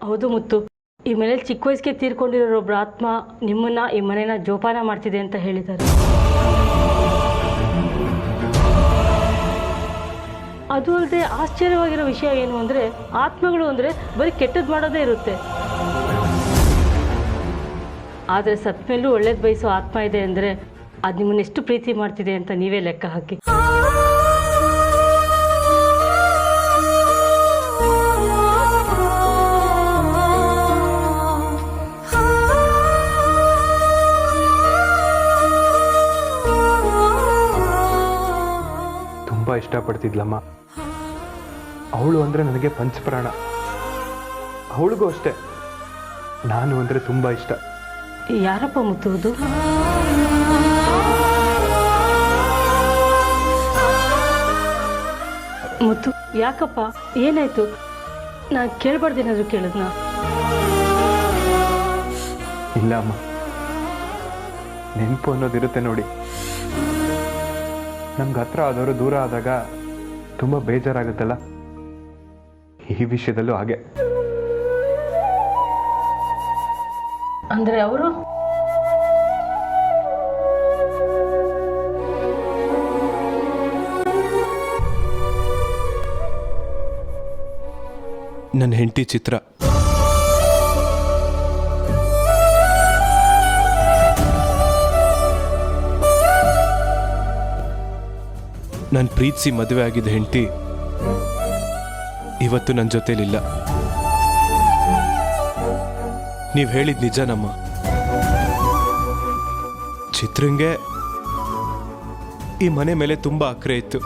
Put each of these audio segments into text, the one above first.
ಹೌದು ಮುತ್ತು, ಈ ಮನೇಲಿ ಚಿಕ್ಕ ವಯಸ್ಸಿಗೆ ತೀರ್ಕೊಂಡಿರೋ ಒಬ್ಬರ ಆತ್ಮ ನಿಮ್ಮನ್ನ ಈ ಮನೇನ ಜೋಪಾನ ಮಾಡ್ತಿದೆ ಅಂತ ಹೇಳಿದ್ದಾರೆ. ಅದು ಅಲ್ಲದೆ ಆಶ್ಚರ್ಯವಾಗಿರೋ ವಿಷಯ ಏನು ಅಂದರೆ, ಆತ್ಮಗಳು ಅಂದರೆ ಬರೀ ಕೆಟ್ಟದ್ದು ಮಾಡೋದೇ ಇರುತ್ತೆ. ಆದರೆ ಸತ್ತ ಮೇಲೂ ಒಳ್ಳೇದು ಬಯಸೋ ಆತ್ಮ ಇದೆ ಅಂದರೆ ಅದು ನಿಮ್ಮನ್ನ ಎಷ್ಟು ಪ್ರೀತಿ ಮಾಡ್ತಿದೆ ಅಂತ ನೀವೇ ಲೆಕ್ಕ ಹಾಕಿ. ತುಂಬ ಇಷ್ಟಪಡ್ತಿದ್ಲಮ್ಮ. ಅವಳು ಅಂದರೆ ನನಗೆ ಪಂಚಪ್ರಾಣ. ಅವಳಿಗೂ ಅಷ್ಟೇ ನಾನು ಅಂದರೆ ತುಂಬ ಇಷ್ಟ. ಯಾರಪ್ಪ ಮುತ್ತುವುದು? ಮುತ್ತು, ಯಾಕಪ್ಪ, ಏನಾಯ್ತು? ನಾನು ಕೇಳ್ಬಾರ್ದೇನಾದ್ರು ಕೇಳಿದ್ನಾ? ಇಲ್ಲ ಅಮ್ಮ, ನೆನಪು ಅನ್ನೋದಿರುತ್ತೆ ನೋಡಿ. ನಮ್ಗೆ ಹತ್ರ ಆದವರು ದೂರ ಆದಾಗ ತುಂಬ ಬೇಜಾರಾಗುತ್ತಲ್ಲ, ಈ ವಿಷಯದಲ್ಲೂ ಹಾಗೆ. ಅಂದರೆ ಅವರು ನನ್ನ ಹೆಂಡತಿ ಚಿತ್ರ. ನಾನು ಪ್ರೀತಿಸಿ ಮದುವೆ ಆಗಿದ್ದ ಹೆಂಡತಿ ಇವತ್ತು ನನ್ನ ಜೊತೆಲಿಲ್ಲ. ನೀವು ಹೇಳಿದ ನಿಜ ನಮ್ಮ ಚಿತ್ರಂಗೆ ಈ ಮನೆ ಮೇಲೆ ತುಂಬ ಅಕ್ರೆ ಇತ್ತು.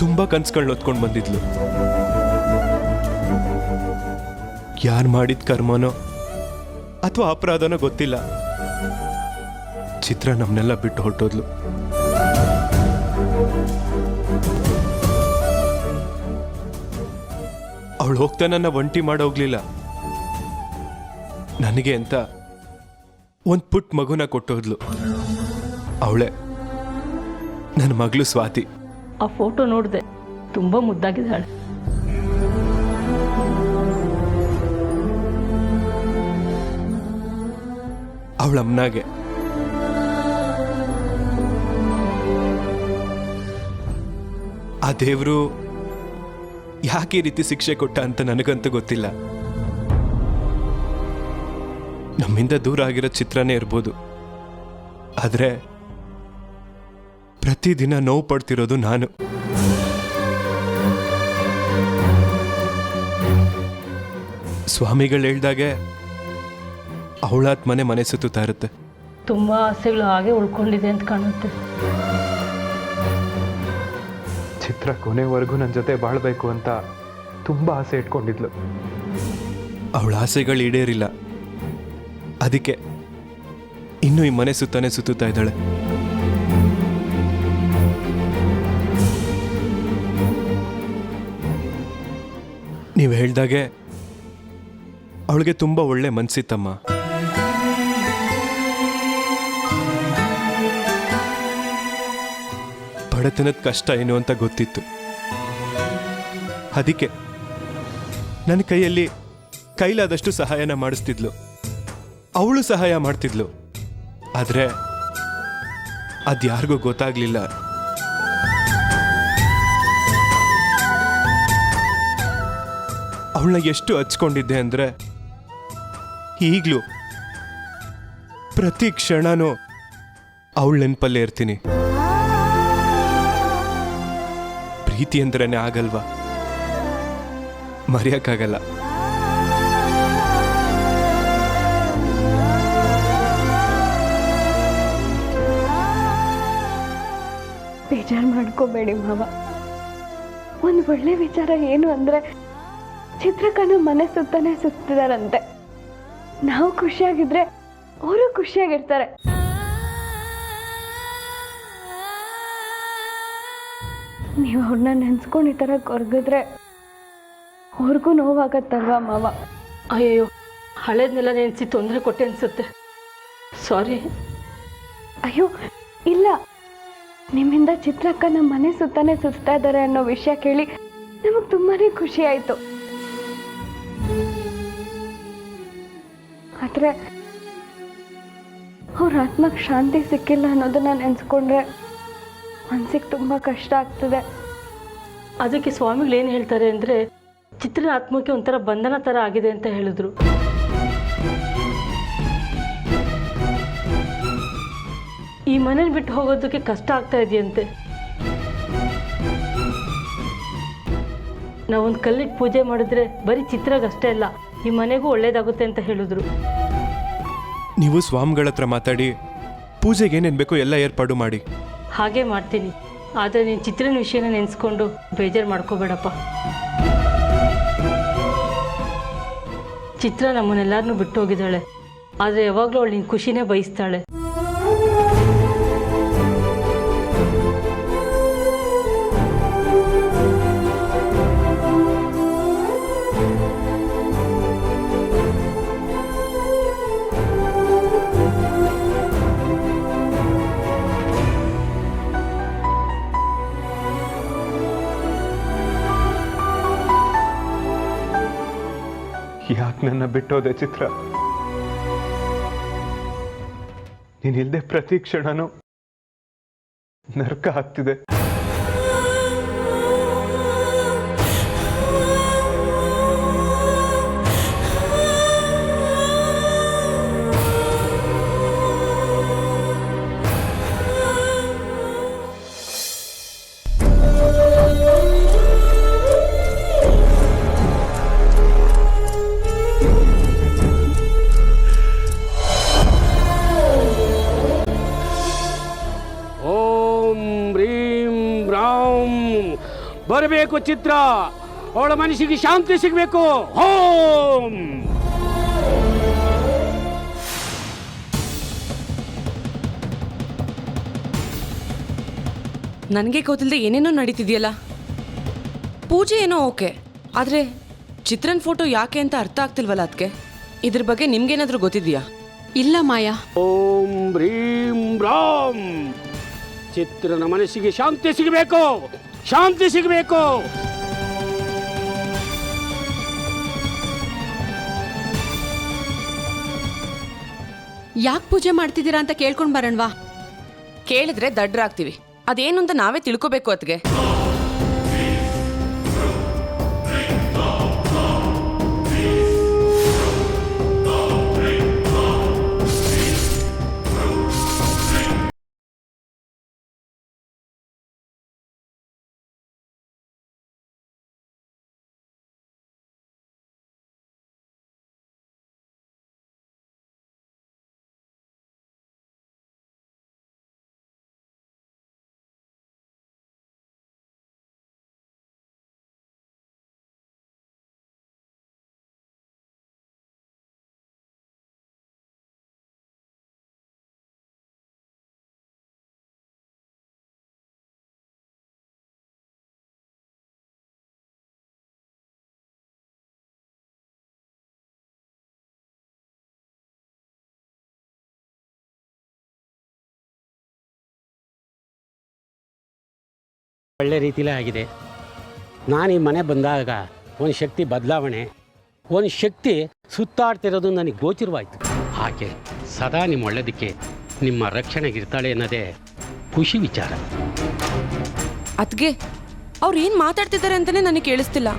ತುಂಬ ಕನ್ಸುಗಳನ್ನ ಹೊತ್ಕೊಂಡು ಬಂದಿದ್ಲು. ಯಾರು ಮಾಡಿದ ಕರ್ಮನೋ ಅಥವಾ ಅಪರಾಧನೋ ಗೊತ್ತಿಲ್ಲ, ಚಿತ್ರ ನಮ್ಮನ್ನೆಲ್ಲ ಬಿಟ್ಟು ಹೊರಟೋದ್ಲು. ಅವಳು ಹೋಗ್ತಾ ನನ್ನ ಒಂಟಿ ಮಾಡೋಗ್ಲಿಲ್ಲ. ನನಗೆ ಅಂತ ಒಂದು ಪುಟ್ಟ ಮಗುನ ಕೊಟ್ಟೋದ್ಲು. ಅವಳೆ ನನ್ನ ಮಗಳು ಸ್ವಾತಿ. ಆ ಫೋಟೋ ನೋಡಿದೆ, ತುಂಬ ಮುದ್ದಾಗಿದ್ದಾಳೆ. ಅವಳ ಅಮ್ಮನಾಗೆ. ಆ ದೇವರು ಯಾಕೆ ಈ ರೀತಿ ಶಿಕ್ಷೆ ಕೊಟ್ಟ ಅಂತ ನನಗಂತೂ ಗೊತ್ತಿಲ್ಲ. ನಮ್ಮಿಂದ ದೂರ ಆಗಿರೋ ಚಿತ್ರನೇ ಇರ್ಬೋದು, ಆದರೆ ಪ್ರತಿದಿನ ನೋವು ಪಡ್ತಿರೋದು ನಾನು. ಸ್ವಾಮಿಗಳು ಹೇಳ್ದಾಗೆ ಅವಳಾತ್ಮನೆ ಮನೆ ಸುತ್ತುತ್ತಾ ಇರುತ್ತೆ. ತುಂಬ ಆಸೆಗಳು ಹಾಗೆ ಉಳ್ಕೊಂಡಿದೆ ಅಂತ ಕಾಣುತ್ತೆ. ಚಿತ್ರ ಕೊನೆವರೆಗೂ ನನ್ನ ಜೊತೆ ಬಾಳ್ಬೇಕು ಅಂತ ತುಂಬ ಆಸೆ ಇಟ್ಕೊಂಡಿದ್ಲು. ಅವಳ ಆಸೆಗಳು ಈಡೇರಿಲ್ಲ, ಅದಕ್ಕೆ ಇನ್ನೂ ಈ ಮನೆ ಸುತ್ತಾನೆ ಸುತ್ತುತ್ತಾ ಇದ್ದಾಳೆ. ನೀವು ಹೇಳ್ದಾಗೆ ಅವಳಿಗೆ ತುಂಬ ಒಳ್ಳೆ ಮನ್ಸಿತ್ತಮ್ಮ. ಬಡತನದ ಕಷ್ಟ ಏನು ಅಂತ ಗೊತ್ತಿತ್ತು. ಅದಕ್ಕೆ ನನ್ನ ಕೈಯಲ್ಲಿ ಕೈಲಾದಷ್ಟು ಸಹಾಯನ ಮಾಡಿಸ್ತಿದ್ಲು. ಅವಳು ಸಹಾಯ ಮಾಡ್ತಿದ್ಲು, ಆದರೆ ಅದ್ಯಾರಿಗೂ ಗೊತ್ತಾಗ್ಲಿಲ್ಲ. ಅವಳನ್ನ ಎಷ್ಟು ಹಚ್ಕೊಂಡಿದ್ದೆ ಅಂದರೆ, ಈಗಲೂ ಪ್ರತಿ ಕ್ಷಣನೂ ಅವಳ ನೆನಪಲ್ಲೇ ಇರ್ತೀನಿ. ಪ್ರೀತಿ ಅಂದ್ರೇನೆ ಆಗಲ್ವಾ, ಮರೆಯಕ್ಕಾಗಲ್ಲ. ಬೇಜಾರು ಮಾಡ್ಕೋಬೇಡಿ ಮಾವ. ಒಂದು ಒಳ್ಳೆ ವಿಚಾರ ಏನು ಅಂದರೆ, ಚಿತ್ರಕನ ಮನೆ ಸುತ್ತಾನೆ ಸುತ್ತಿದಾರಂತೆ. ನಾವು ಖುಷಿಯಾಗಿದ್ರೆ ಅವರು ಖುಷಿಯಾಗಿರ್ತಾರೆ. ನೀವು ಅವ್ರನ್ನ ನೆನ್ಸ್ಕೊಂಡು ಈ ಥರ ಕೊರಗಿದ್ರೆ ಅವ್ರಿಗೂ ನೋವಾಗತ್ತಲ್ವಾ ಮಾವ? ಅಯ್ಯೋ, ಹಳೇದನ್ನೆಲ್ಲ ನೆನೆಸಿ ತೊಂದರೆ ಕೊಟ್ಟೆ ಅನಿಸುತ್ತೆ. ಸಾರಿ. ಅಯ್ಯೋ ಇಲ್ಲ, ನಿಮ್ಮಿಂದ ಚಿತ್ರಕ್ಕ ನಮ್ಮ ಮನೆ ಸುತ್ತಾನೆ ಸುತ್ತಾ ಇದ್ದಾರೆ ಅನ್ನೋ ವಿಷಯ ಕೇಳಿ ನಮಗೆ ತುಂಬಾ ಖುಷಿ ಆಯಿತು. ಆದರೆ ಅವ್ರ ಆತ್ಮಕ್ಕೆ ಶಾಂತಿ ಸಿಕ್ಕಿಲ್ಲ ಅನ್ನೋದನ್ನ ನೆನೆಸ್ಕೊಂಡ್ರೆ ಮನ್ಸಿಗೆ ತುಂಬ ಕಷ್ಟ ಆಗ್ತದೆ. ಅದಕ್ಕೆ ಸ್ವಾಮಿಗಳು ಏನು ಹೇಳ್ತಾರೆ ಅಂದರೆ ಚಿತ್ರನ ಆತ್ಮಕ್ಕೆ ಒಂಥರ ಬಂಧನ ಥರ ಆಗಿದೆ ಅಂತ ಹೇಳಿದ್ರು. ಈ ಮನೇನ ಬಿಟ್ಟು ಹೋಗೋದಕ್ಕೆ ಕಷ್ಟ ಆಗ್ತಾ ಇದೆಯಂತೆ. ನಾವೊಂದು ಕಲ್ಲಿಟ್ಟು ಪೂಜೆ ಮಾಡಿದ್ರೆ ಬರೀ ಚಿತ್ರಗಷ್ಟೇ ಅಲ್ಲ, ಈ ಮನೆಗೂ ಒಳ್ಳೇದಾಗುತ್ತೆ ಅಂತ ಹೇಳಿದ್ರು. ನೀವು ಸ್ವಾಮಿಗಳ ಹತ್ರ ಮಾತಾಡಿ ಪೂಜೆಗೆ ಏನೇನು ಬೇಕೋ ಎಲ್ಲ ಏರ್ಪಾಡು ಮಾಡಿ. ಹಾಗೆ ಮಾಡ್ತೀನಿ. ಆದರೆ ನೀನು ಚಿತ್ರನ ವಿಷಯನ ನೆನೆಸ್ಕೊಂಡು ಬೇಜಾರು ಮಾಡ್ಕೋಬೇಡಪ್ಪ. ಚಿತ್ರ ನಮ್ಮನ್ನೆಲ್ಲರನ್ನೂ ಬಿಟ್ಟು ಹೋಗಿದ್ದಾಳೆ, ಆದರೆ ಯಾವಾಗಲೂ ಅವಳು ನಿನ್ನ ಖುಷಿನೇ ಬಯಸ್ತಾಳೆ. ಯಾಕೆ ನನ್ನ ಬಿಟ್ಟೋದೆ ಚಿತ್ರ? ನೀನಿಲ್ದೆ ಪ್ರತಿ ಕ್ಷಣನೂ ನರ್ಕ ಆಗ್ತಿದೆ. ಬರಬೇಕು ಚಿತ್ರ, ಅವಳ ಮನಸ್ಸಿಗೆ ಶಾಂತಿ ಸಿಗಬೇಕು. ಹೋಮ್. ನನಗೆ ಗೊತ್ತಿಲ್ಲದೆ ಏನೇನೋ ನಡೀತಿದೆಯಲ್ಲ. ಪೂಜೆ ಏನೋ ಓಕೆ, ಆದರೆ ಚಿತ್ರನ್ ಫೋಟೋ ಯಾಕೆ ಅಂತ ಅರ್ಥ ಆಗ್ತಿಲ್ವಲ್ಲ. ಅದಕ್ಕೆ ಇದ್ರ ಬಗ್ಗೆ ನಿಮ್ಗೇನಾದ್ರೂ ಗೊತ್ತಿದೆಯಾ? ಇಲ್ಲ ಮಾಯಾ. ಓಂ ಭ್ರೀಂ ರಾಮ್. ಚಿತ್ರನ ಮನಸ್ಸಿಗೆ ಶಾಂತಿ ಸಿಗಬೇಕು, ಶಾಂತಿ ಸಿಗಬೇಕು. ಯಾಕೆ ಪೂಜೆ ಮಾಡ್ತಿದ್ದೀರಾ ಅಂತ ಕೇಳ್ಕೊಂಡು ಬರೋಣವಾ? ಕೇಳಿದ್ರೆ ದಡ್ರಾಗ್ತೀವಿ. ಅದೇನು ಅಂತ ನಾವೇ ತಿಳ್ಕೋಬೇಕು. ಅತ್ಗೆ ಒಳ್ಳೆ ರೀತಿಲೇ ಆಗಿದೆ. ನಾನು ಈ ಮನೆ ಬಂದಾಗ ಒಂದು ಶಕ್ತಿ ಬದಲಾವಣೆ, ಒಂದು ಶಕ್ತಿ ಸುತ್ತಾಡ್ತಿರೋದು ನನಗೆ ಗೋಚರವಾಯಿತು. ಆಕೆ ಸದಾ ನಿಮ್ಮ ಒಳ್ಳೆದಕ್ಕೆ, ನಿಮ್ಮ ರಕ್ಷಣೆಗಿರ್ತಾಳೆ ಅನ್ನೋದೇ ಖುಷಿ ವಿಚಾರ. ಅತ್ಗೆ ಅವ್ರು ಏನು ಮಾತಾಡ್ತಿದ್ದಾರೆ ಅಂತಲೇ ನನಗೆ ಕೇಳಿಸ್ತಿಲ್ಲ.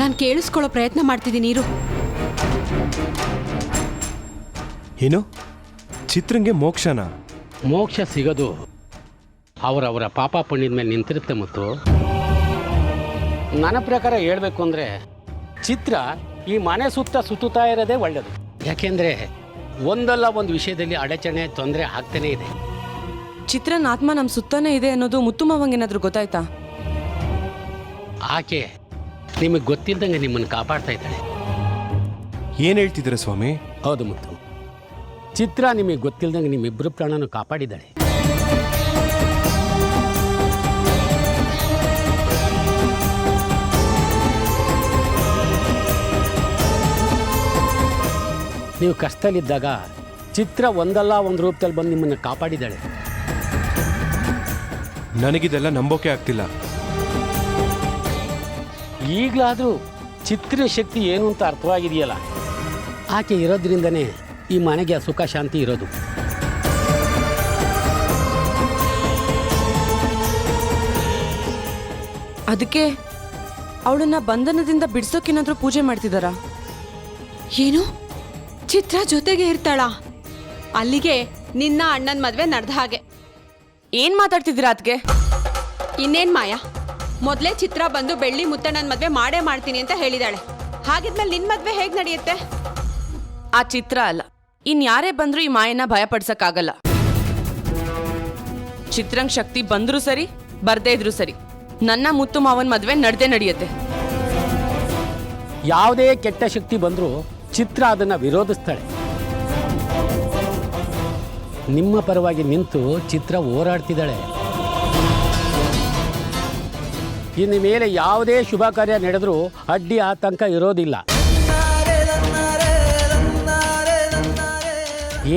ನಾನು ಕೇಳಿಸ್ಕೊಳ್ಳೋ ಪ್ರಯತ್ನ ಮಾಡ್ತಿದ್ದೀನಿ ಇರು. ಏನು ಚಿತ್ರಂಗೆ ಮೋಕ್ಷನ? ಮೋಕ್ಷ ಸಿಗೋದು ಅವರವರ ಪಾಪ ಪುಣ್ಯದ ಮೇಲೆ ನಿಂತಿರುತ್ತೆ. ಮತ್ತು ನನ್ನ ಪ್ರಕಾರ ಹೇಳಬೇಕು ಅಂದರೆ ಚಿತ್ರ ಈ ಮನೆ ಸುತ್ತುತ್ತಾ ಇರೋದೇ ಒಳ್ಳೆಯದು. ಯಾಕೆಂದರೆ ಒಂದಲ್ಲ ಒಂದು ವಿಷಯದಲ್ಲಿ ಅಡಚಣೆ ತೊಂದರೆ ಆಗ್ತಾನೇ ಇದೆ. ಚಿತ್ರನ ಆತ್ಮ ನಮ್ಮ ಸುತ್ತಾನೇ ಇದೆ ಅನ್ನೋದು ಮುತ್ತುಮವಂಗೇನಾದ್ರೂ ಗೊತ್ತಾಯ್ತಾ? ಆಕೆ ನಿಮಗೆ ಗೊತ್ತಿದ್ದಂಗೆ ನಿಮ್ಮನ್ನು ಕಾಪಾಡ್ತಾ ಇದ್ದಾಳೆ. ಏನು ಹೇಳ್ತಿದ್ದೀರ ಸ್ವಾಮಿ? ಹೌದು ಮುತ್ತು, ಚಿತ್ರ ನಿಮಗೆ ಗೊತ್ತಿಲ್ದಂಗೆ ನಿಮ್ಮಿಬ್ಬರು ಪ್ರಾಣನೂ ಕಾಪಾಡಿದ್ದಾಳೆ. ನೀವು ಕಷ್ಟದಲ್ಲಿದ್ದಾಗ ಚಿತ್ರ ಒಂದಲ್ಲ ಒಂದು ರೂಪದಲ್ಲಿ ಬಂದು ನಿಮ್ಮನ್ನು ಕಾಪಾಡಿದ್ದಾಳೆ. ನನಗಿದೆಲ್ಲ ನಂಬೋಕೆ ಆಗ್ತಿಲ್ಲ. ಈಗಲಾದರೂ ಚಿತ್ರ ಶಕ್ತಿ ಏನು ಅಂತ ಅರ್ಥವಾಗಿದೆಯಲ್ಲ. ಆಕೆ ಇರೋದ್ರಿಂದನೇ ಈ ಮನೆಗೆ ಆ ಸುಖ ಶಾಂತಿ ಇರೋದು. ಅದಕ್ಕೆ ಅವಳನ್ನ ಬಂಧನದಿಂದ ಬಿಡ್ಸೋಕೇನಾದ್ರೂ ಪೂಜೆ ಮಾಡ್ತಿದ್ದಾರಾ? ಏನು ಚಿತ್ರ ಜೊತೆಗೆ ಇರ್ತಾಳ? ಅಲ್ಲಿಗೆ ನಿನ್ನ ಅಣ್ಣನ ಮದ್ವೆ ನಡೆದ ಹಾಗೆ. ಏನ್ ಮಾತಾಡ್ತಿದ್ದೀರಾ ಅದ್ಕೆ? ಇನ್ನೇನ್ ಮಾಯಾ, ಮೊದ್ಲೇ ಚಿತ್ರ ಬಂದು ಬೆಳ್ಳಿ ಮುತ್ತಣ್ಣನ ಮದ್ವೆ ಮಾಡೇ ಮಾಡ್ತೀನಿ ಅಂತ ಹೇಳಿದಾಳೆ. ಹಾಗಿದ್ಮೇಲೆ ನಿನ್ ಮದ್ವೆ ಹೇಗ್ ನಡೆಯುತ್ತೆ? ಆ ಚಿತ್ರ ಅಲ್ಲ, ಇನ್ಯಾರೇ ಬಂದ್ರೂ ಈ ಮಾಯನ್ನ ಭಯಪಡ್ಸಕ್ಕಾಗಲ್ಲ. ಚಿತ್ರಂಗ್ ಶಕ್ತಿ ಬಂದ್ರೂ ಸರಿ, ಬರ್ದೇ ಇದ್ರು ಸರಿ, ನನ್ನ ಮುತ್ತು ಮಾವನ್ ಮದ್ವೆ ನಡ್ದೇ ನಡೆಯುತ್ತೆ. ಯಾವುದೇ ಕೆಟ್ಟ ಶಕ್ತಿ ಬಂದರೂ ಚಿತ್ರ ಅದನ್ನು ವಿರೋಧಿಸ್ತಾಳೆ. ನಿಮ್ಮ ಪರವಾಗಿ ನಿಂತು ಚಿತ್ರ ಹೋರಾಡ್ತಿದ್ದಾಳೆ. ಇನ್ನು ಮೇಲೆ ಯಾವುದೇ ಶುಭ ಕಾರ್ಯ ನಡೆದರೂ ಅಡ್ಡಿ ಆತಂಕ ಇರೋದಿಲ್ಲ.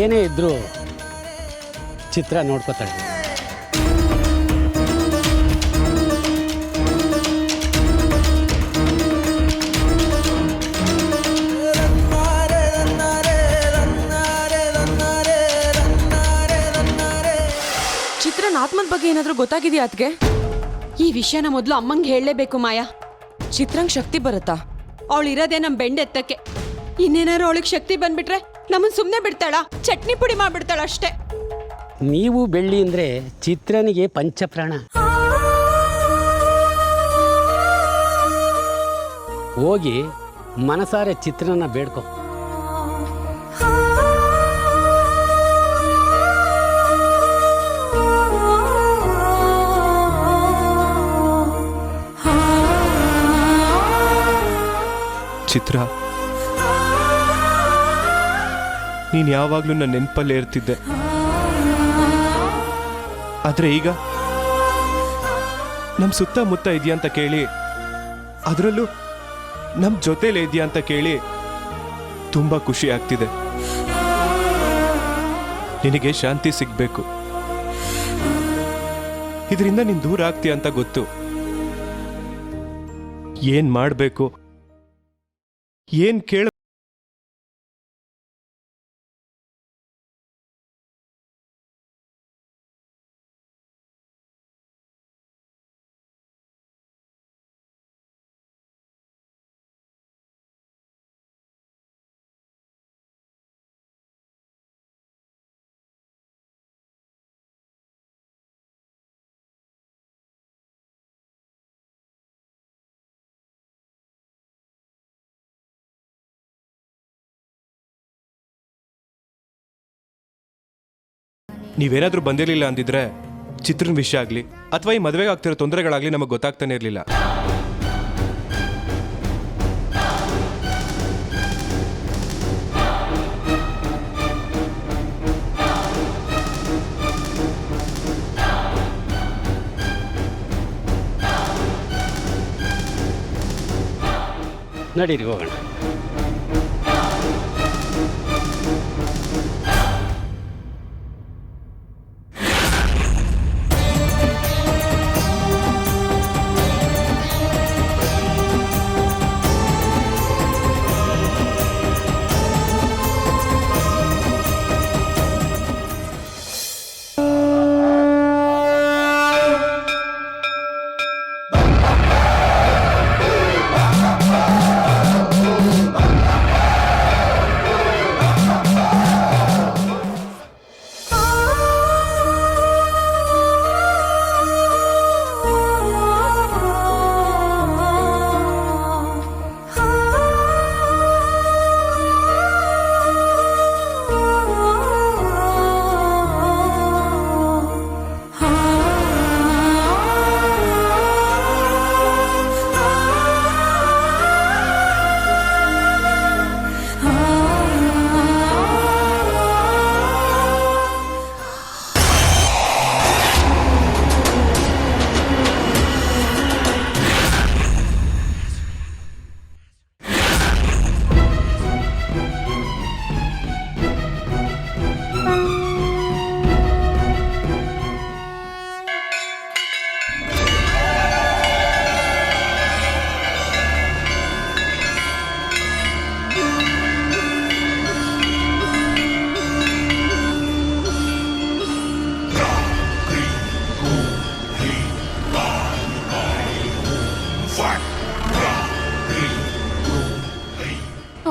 ಏನೇ ಇದ್ರೂ ಚಿತ್ರ ನೋಡ್ಕೋತಾಳೆ. ಚಿತ್ರನ್ ಆತ್ಮದ ಬಗ್ಗೆ ಏನಾದ್ರೂ ಗೊತ್ತಾಗಿದೆಯಾ ಅದ್ಕೆ? ಈ ವಿಷಯನ ಮೊದಲು ಅಮ್ಮಂಗೆ ಹೇಳಲೇಬೇಕು ಮಾಯಾ. ಚಿತ್ರಂಗ್ ಶಕ್ತಿ ಬರುತ್ತಾ? ಅವಳಿರೋದೇ ನಮ್ ಬೆಂಡೆತ್ತಕ್ಕೆ. ಇನ್ನೇನಾರು ಅವಳಿಗೆ ಶಕ್ತಿ ಬಂದ್ಬಿಟ್ರೆ ನಮ್ಮನ್ ಸುಮ್ಮನೆ ಬಿಡ್ತಾಳ? ಚಟ್ನಿ ಪುಡಿ ಮಾಡ್ಬಿಡ್ತಾಳ ಅಷ್ಟೇ. ನೀವು ಬೆಳ್ಳಿ ಅಂದರೆ ಚಿತ್ರನಿಗೆ ಪಂಚಪ್ರಾಣ. ಹೋಗಿ ಮನಸಾರೆ ಚಿತ್ರನ ಬೇಡ್ಕೊ. ಚಿತ್ರ, ನೀನು ಯಾವಾಗಲೂ ನನ್ನ ನೆನಪಲ್ಲೇ ಇರ್ತಿದ್ದೆ. ಆದರೆ ಈಗ ನಮ್ಮ ಸುತ್ತಮುತ್ತ ಇದೆಯಾ ಅಂತ ಕೇಳಿ, ಅದರಲ್ಲೂ ನಮ್ಮ ಜೊತೆಲೇ ಇದೆಯಾ ಅಂತ ಕೇಳಿ ತುಂಬ ಖುಷಿ ಆಗ್ತಿದೆ. ನಿನಗೆ ಶಾಂತಿ ಸಿಗಬೇಕು, ಇದರಿಂದ ನೀನು ದೂರ ಆಗ್ತೀಯ ಅಂತ ಗೊತ್ತು. ಏನು ಮಾಡಬೇಕು, ಏನು ಕೇಳ ನೀವೇನಾದ್ರೂ ಬಂದಿರಲಿಲ್ಲ ಅಂದಿದ್ರೆ ಚಿತ್ರನ ವಿಷಯ ಆಗಲಿ ಅಥವಾ ಈ ಮದುವೆಗೆ ಆಗ್ತಿರೋ ತೊಂದರೆಗಳಾಗಲಿ ನಮಗೆ ಗೊತ್ತಾಗ್ತಾನೆ ಇರಲಿಲ್ಲ. ನಡೀರಿ ಹೋಗೋಣ.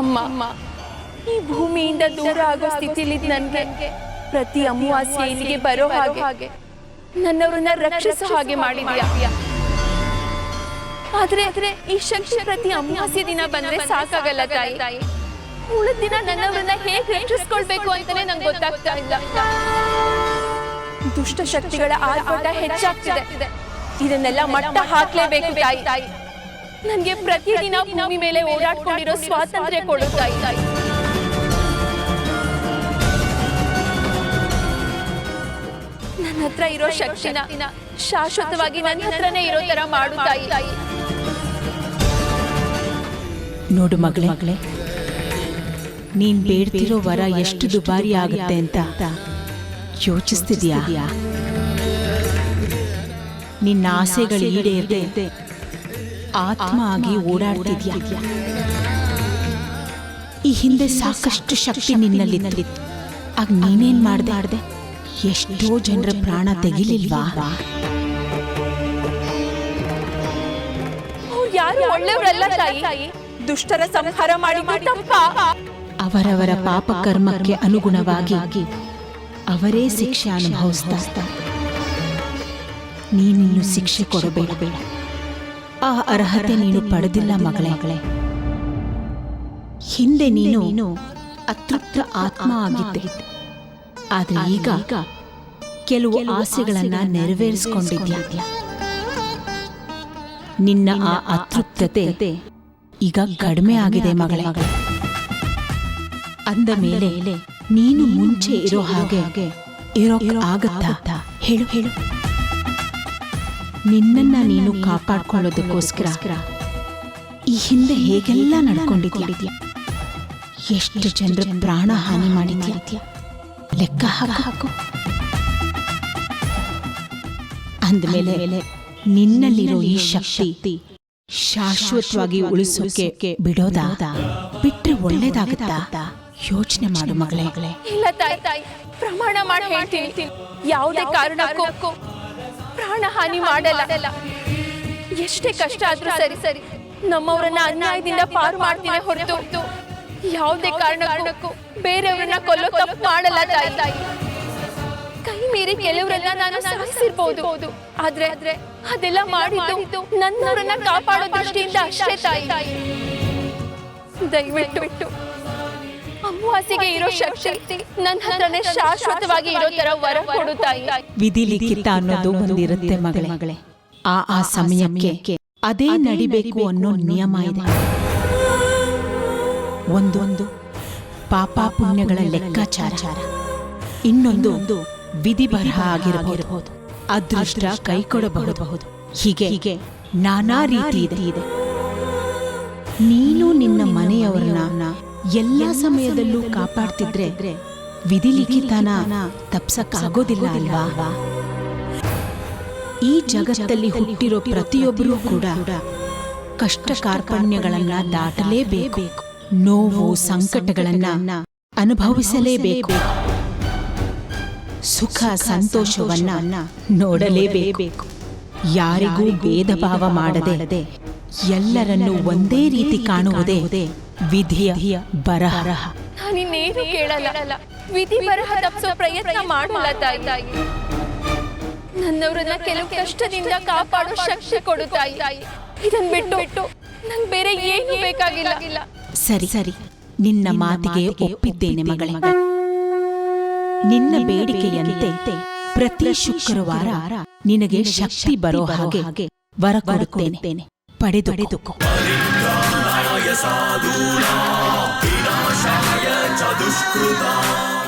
ಅಮ್ಮ, ಈ ಭೂಮಿಯಿಂದ ದೂರ ಆಗೋ ಸ್ಥಿತಿಲಿದ್ದ ನನಗೆ ಪ್ರತಿ ಅಮಾವಾಸ್ಯೆ ಇಲ್ಲಿಗೆ ಬರೋ ಹಾಗೆ ನನ್ನವರನ್ನ ರಕ್ಷಿಸೋ ಹಾಗೆ ಮಾಡಿದ್ಯಾ. ಆದ್ರೆ ಈ ಶಕ್ತಿ ಪ್ರತಿ ಅಮಾವಾಸ್ಯೆ ದಿನ ಬಂದ್ರೆ ಸಾಕಾಗಲ್ಲ ತಾಯಿ. ಉಳಿದ ದಿನ ನನ್ನವರನ್ನ ಹೇಗೆ ರಕ್ಷಿಸ್ಕೊಳ್ಬೇಕು ಅಂತಾನೆ ನಂಗೆ ಗೊತ್ತಾಗ್ತಾ ಇಲ್ಲ. ದುಷ್ಟ ಶಕ್ತಿಗಳ ಆರ್ಭಟ ಹೆಚ್ಚಾಗ್ತಿದೆ. ಇದನ್ನೆಲ್ಲ ಮಟ್ಟ ಹಾಕ್ಲೇಬೇಕು ತಾಯಿ. ನನ್ಗೆ ಪ್ರತಿದಿನ ಭೂಮಿ ಮೇಲೆ ಓಡಾಡ್ಕೊಂಡಿರೋ ಸ್ವಾತಂತ್ರ್ಯ ಕೊಡು ತಾಯಿ. ನನ್ನ ಹತ್ರ ಇರೋ ಶಕ್ತಿನ ಶಾಶ್ವತವಾಗಿ ನನ್ನ ಹತ್ರನೇ ಇರೋ ತರ ಮಾಡು ತಾಯಿ. ನೋಡು ಮಗಳೇ, ನೀನ್ ಬೇಡ್ತಿರೋ ವರ ಎಷ್ಟು ದುಬಾರಿ ಆಗುತ್ತೆ ಅಂತ ಯೋಚಿಸ್ತಿದ್ಯಾ? ನಿನ್ನ ಆಸೆಗಳು ಈಡೇರದೆ ಆತ್ಮ ಆಗಿ ಓಡಾಡ್ತಿದ್ಯಾ. ಈ ಹಿಂದೆ ಸಾಕಷ್ಟು ಶಕ್ತಿ ನಿನ್ನಲ್ಲಿತ್ತು. ಆಗ ನೀನೇನ್ ಮಾಡ್ದೆ? ಎಷ್ಟೋ ಜನರ ಪ್ರಾಣ ತೆಗಿಲಿಲ್ವಾ? ಯಾರು ಒಳ್ಳೆಯವರಲ್ಲ ತಾಯಿ. ದುಷ್ಟರ ಸಂಹಾರ ಮಾಡಿ ತಪ್ಪ. ಅವರವರ ಪಾಪ ಕರ್ಮಕ್ಕೆ ಅನುಗುಣವಾಗಿ ಅವರೇ ಶಿಕ್ಷೆ ಅನುಭವಿಸ್ತಾ. ನೀನಿನ್ನು ಶಿಕ್ಷೆ ಕೊಡಬೇಡ. ಆ ಅರ್ಹತೆ ನೀನು ಪಡೆದಿಲ್ಲ ಮಗಳೇ. ಹಿಂದೆ ನೀನು ಅತೃಪ್ತ ಆತ್ಮ ಆಗಿದ್ದೆ. ಆದ್ರೆ ಈಗ ಕೆಲವು ಆಸೆಗಳನ್ನ ನೆರವೇರಿಸಿಕೊಂಡಿದ್ಯಾ. ನಿನ್ನ ಆ ಅತೃಪ್ತತೆ ಈಗ ಕಡಿಮೆ ಆಗಿದೆ ಮಗಳೇ. ಅಂದ ಮೇಲೆ ನೀನು ಮುಂಚೆ ಇರೋ ಹಾಗೆ ಆಗತ್ತಾ? ಹೇಳು. ನಿನ್ನನ್ನ ನೀನು ಕಾಪಾಡ್ಕೊಳ್ಳೋದಕ್ಕೋಸ್ಕರ ಈ ಹಿಂದೆ ಹೇಗೆಲ್ಲ ನಡ್ಕೊಂಡಿದ್ಯಾ. ಎಷ್ಟು ಜನರ ಪ್ರಾಣ ಹಾನಿ ಮಾಡಿದ್ಯಾ. ಲೆಕ್ಕ ಹಾಕು. ಅಂದಮೇಲೆ ನಿನ್ನಲ್ಲಿರೋ ಈ ಶಕ್ತಿ ಶಾಶ್ವತವಾಗಿ ಉಳಿಸೋಕೆ ಬಿಡೋದಾ? ಬಿಟ್ರೆ ಒಳ್ಳೇದಾಗತ್ತಾ? ಯೋಚನೆ ಮಾಡು ಮಗಳೇ. ಇಲ್ಲ ತಾಯಿ, ಪ್ರಮಾಣ ಮಾಡಿ ಹೇಳ್ತೀನಿ, ಯಾವುದೇ ಕಾರಣಕ್ಕೂ ಪ್ರಾಣ ಹಾನಿ ಮಾಡಲ್ಲ. ಎಷ್ಟೇ ಕಷ್ಟ ಆದ್ರೂ ಸರಿ ನಮ್ಮವರನ್ನ ಅನ್ಯಾಯದಿಂದ ಪಾರು ಮಾಡ್ತೀನಿ ಹೊರತು ಯಾವುದೇ ಕಾರಣಕ್ಕೂ ಬೇರೆಯವ್ರನ್ನ ಕೊಲ್ಲೋ ತಪ್ಪು ಮಾಡಲ್ಲ ತಾಯಿ. ಕೈ ಮೀರಿ ಕೆಲವರನ್ನ ನಾನು ಸಾಯಿಸಿರ್ಬೋದು, ಆದ್ರೆ ಅದೆಲ್ಲ ಮಾಡಿದ್ದು ನನ್ನವರನ್ನ ಕಾಪಾಡೋ ದೃಷ್ಟಿಯಿಂದ ಅಷ್ಟೇ ತಾಯಿ. ದಯವಿಟ್ಟು ಅಮಾವಾಸ್ಯೆಗೆ ಇರೋ ಶಕ್ತಿ ನನ್ನ ಹತ್ರನೇ ಶಾಶ್ವತವಾಗಿ ಇರೋ ತರ ವರ ಕೊಡು ತಾಯಿ. ವಿಧಿ ಲಿಖಿತ ಅನ್ನೋದು ಒಂದಿರುತ್ತೆ ಮಗಳೇ. ಆ ಸಮಯಕ್ಕೆ ಅದೇ ನಡಿಬೇಕು ಅನ್ನೋ ನಿಯಮ ಇದೆ. ಒಂದೊಂದು ಪಾಪ ಪುಣ್ಯಗಳ ಲೆಕ್ಕಾಚಾರ, ಇನ್ನೊಂದು ವಿಧಿ ಬರಹ ಆಗಿರಬಹುದು, ಅದೃಷ್ಟ ಕೈ ಕೊಡಬಹುದು. ಹೀಗೆ ನಾನಾ ರೀತಿ ಇದೆ. ನೀನು ನಿನ್ನ ಮನೆಯವರನ್ನ ಎಲ್ಲ ಸಮಯದಲ್ಲೂ ಕಾಪಾಡ್ತಿದ್ರೆ ವಿಧಿ ಲಿಖಿತನ ತಪ್ಸಕ್ಕಾಗೋದಿಲ್ಲ ಅಲ್ವಾ? ಈ ಜಗತ್ತಲ್ಲಿ ಹುಟ್ಟಿರೋ ಪ್ರತಿಯೊಬ್ಬರೂ ಕೂಡ ಕಷ್ಟ ಕಾರ್ಪಣ್ಯಗಳನ್ನ ದಾಟಲೇಬೇಕು. ನೋವು ಸಂಕಟಗಳನ್ನ ಅನುಭವಿಸಲೇಬೇಕು. ಸುಖ ಸಂತೋಷವನ್ನ ನೋಡಲೇಬೇಕು. ಯಾರಿಗೂ ಭೇದ ಭಾವ ಮಾಡದೆ ಎಲ್ಲರನ್ನೂ ಒಂದೇ ರೀತಿ ಕಾಣುವುದೇ ವಿಧಿಯ ಬರಹ. ನಾನಿನ್ನೇನು ಕೇಳಲ್ಲ, ವಿಧಿ ಬರಹ ತಪ್ಪಿಸೋ ಪ್ರಯತ್ನ ಮಾಡಲ್ಲ ತಾಯಿ. ನನ್ನವರನ್ನ ಕೆಲವು ಕಷ್ಟದಿಂದ ಕಾಪಾಡೋ ಶಕ್ತಿ ಕೊಡು ತಾಯಿ. ಇದನ್ ಬಿಟ್ಟು ನಂಗೆ ಬೇರೆ ಏನು ಬೇಕಾಗಿಲ್ಲ. ಸರಿ, ನಿನ್ನ ಮಾತಿಗೆ ಒಪ್ಪಿದ್ದೇನೆ ಮಗಳೇ. ನಿನ್ನ ಬೇಡಿಕೆಯಂತೆ ಪ್ರತಿ ಶುಕ್ರವಾರ ನಿನಗೆ ಶಕ್ತಿ ಬರೋ ಹಾಗೆ ವರ ಕೊಡುತ್ತೇನೆ. ಪಡೆದುಕೋ. ಸಾಧೂನಾಂ ವಿನಾಶಾಯ ಚ ದುಷ್ಕೃತಾಂ